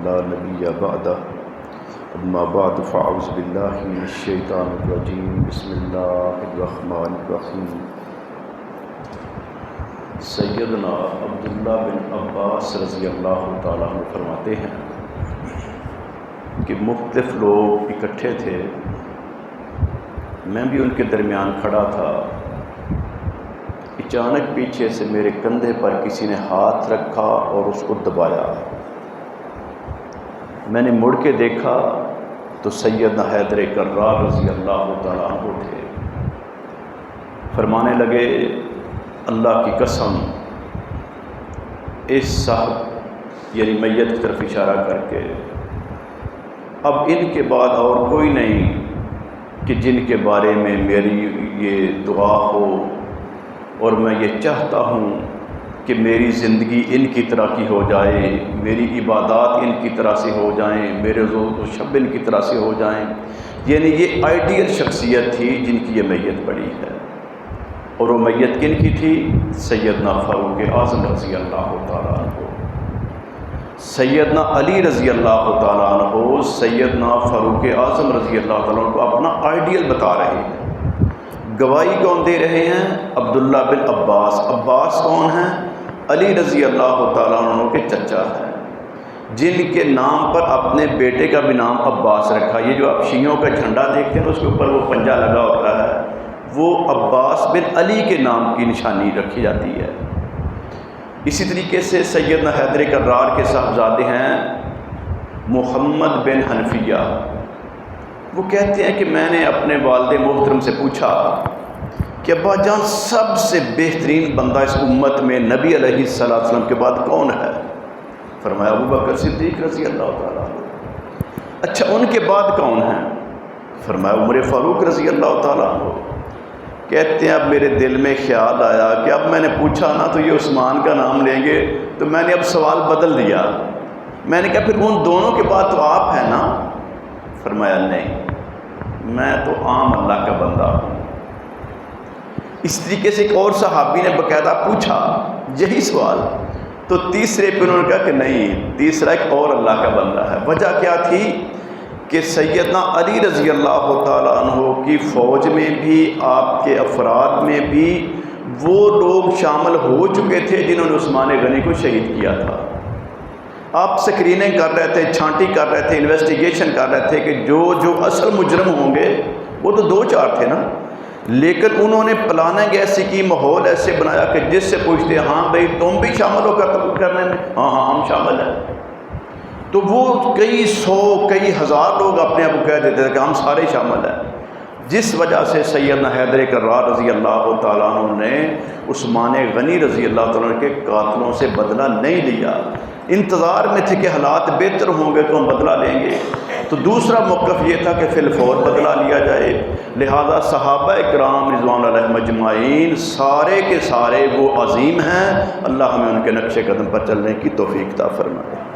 لا نبی بعدہ اما بعد فاعوذ باللہ من الشیطان الرجیم بسم اللہ الرحمن الرحیم۔ سیدنا عبداللہ بن عباس رضی اللہ تعالیٰ عنہ فرماتے ہیں کہ مختلف لوگ اکٹھے تھے، میں بھی ان کے درمیان کھڑا تھا۔ اچانک پیچھے سے میرے کندھے پر کسی نے ہاتھ رکھا اور اس کو دبایا۔ میں نے مڑ کے دیکھا تو سیدنا حیدر کرار رضی اللہ تعالیٰ عنہ تھے۔ فرمانے لگے اللہ کی قسم، اس صاحب یعنی میت کی طرف اشارہ کر کے، اب ان کے بعد اور کوئی نہیں کہ جن کے بارے میں میری یہ دعا ہو، اور میں یہ چاہتا ہوں کہ میری زندگی ان کی طرح کی ہو جائے، میری عبادات ان کی طرح سے ہو جائیں، میرے روز و شب ان کی طرح سے ہو جائیں۔ یعنی یہ آئیڈیل شخصیت تھی جن کی یہ میت پڑی ہے، اور وہ میت کن کی تھی؟ سیدنا فاروق اعظم رضی اللہ تعالیٰ عنہ، سیدنا علی رضی اللہ تعالیٰ عنہ، سیدنا فاروق اعظم رضی اللہ تعالیٰ عنہ کو اپنا آئیڈیل بتا رہے ہیں۔ گواہی کون دے رہے ہیں؟ عبداللہ بن عباس۔ عباس کون ہیں؟ علی رضی اللہ تعالیٰ عنہ کے چچا ہیں، جن کے نام پر اپنے بیٹے کا بھی نام عباس رکھا۔ یہ جو آپ شیعوں کا جھنڈا دیکھتے ہیں اس کے اوپر وہ پنجہ لگا ہوتا ہے، وہ عباس بن علی کے نام کی نشانی رکھی جاتی ہے۔ اسی طریقے سے سیدنا حیدر کرار کے صاحبزادے ہیں محمد بن حنفیہ۔ وہ کہتے ہیں کہ میں نے اپنے والد محترم سے پوچھا کہ ابا جان سب سے بہترین بندہ اس امت میں نبی علیہ السلام کے بعد کون ہے؟ فرمایا ابو بکر صدیق رضی اللہ تعالیٰ عنہ۔ اچھا ان کے بعد کون ہیں؟ فرمایا عمر فاروق رضی اللہ تعالیٰ عنہ۔ کہتے ہیں اب میرے دل میں خیال آیا کہ اب میں نے پوچھا نا تو یہ عثمان کا نام لیں گے، تو میں نے اب سوال بدل دیا۔ میں نے کہا پھر ان دونوں کے بعد تو آپ ہیں نا؟ فرمایا نہیں، میں تو عام اللہ کا بندہ ہوں۔ اس طریقے سے ایک اور صحابی نے باقاعدہ پوچھا یہی سوال، تو تیسرے پہ انہوں نے کہا کہ نہیں، تیسرا ایک اور اللہ کا بندہ ہے۔ وجہ کیا تھی کہ سیدنا علی رضی اللہ تعالیٰ عنہ کی فوج میں بھی، آپ کے افراد میں بھی وہ لوگ شامل ہو چکے تھے جنہوں نے عثمان غنی کو شہید کیا تھا۔ آپ اسکریننگ کر رہے تھے، چھانٹی کر رہے تھے، انویسٹیگیشن کر رہے تھے کہ جو اصل مجرم ہوں گے وہ تو 2-4 تھے نا، لیکن انہوں نے پلاننگ ایسی کی، ماحول ایسے بنایا کہ جس سے پوچھتے ہاں بھائی تم بھی شامل ہو قتل کرنے میں؟ ہاں ہم شامل ہیں۔ تو وہ کئی 100 کئی ہزار لوگ اپنے آپ کو کہہ دیتے تھے کہ ہم سارے شامل ہیں، جس وجہ سے سیدنا حیدر کرار رضی اللہ تعالیٰ عنہ نے عثمان غنی رضی اللہ تعالیٰ عنہ کے قاتلوں سے بدلہ نہیں لیا۔ انتظار میں تھے کہ حالات بہتر ہوں گے تو ہم بدلہ لیں گے۔ تو دوسرا موقف یہ تھا کہ فی الفور بدلہ لیا جائے، لہذا صحابہ اکرام رضوان علیہم اجمعین سارے کے سارے وہ عظیم ہیں۔ اللہ ہمیں ان کے نقش قدم پر چلنے کی توفیق عطا فرمائے۔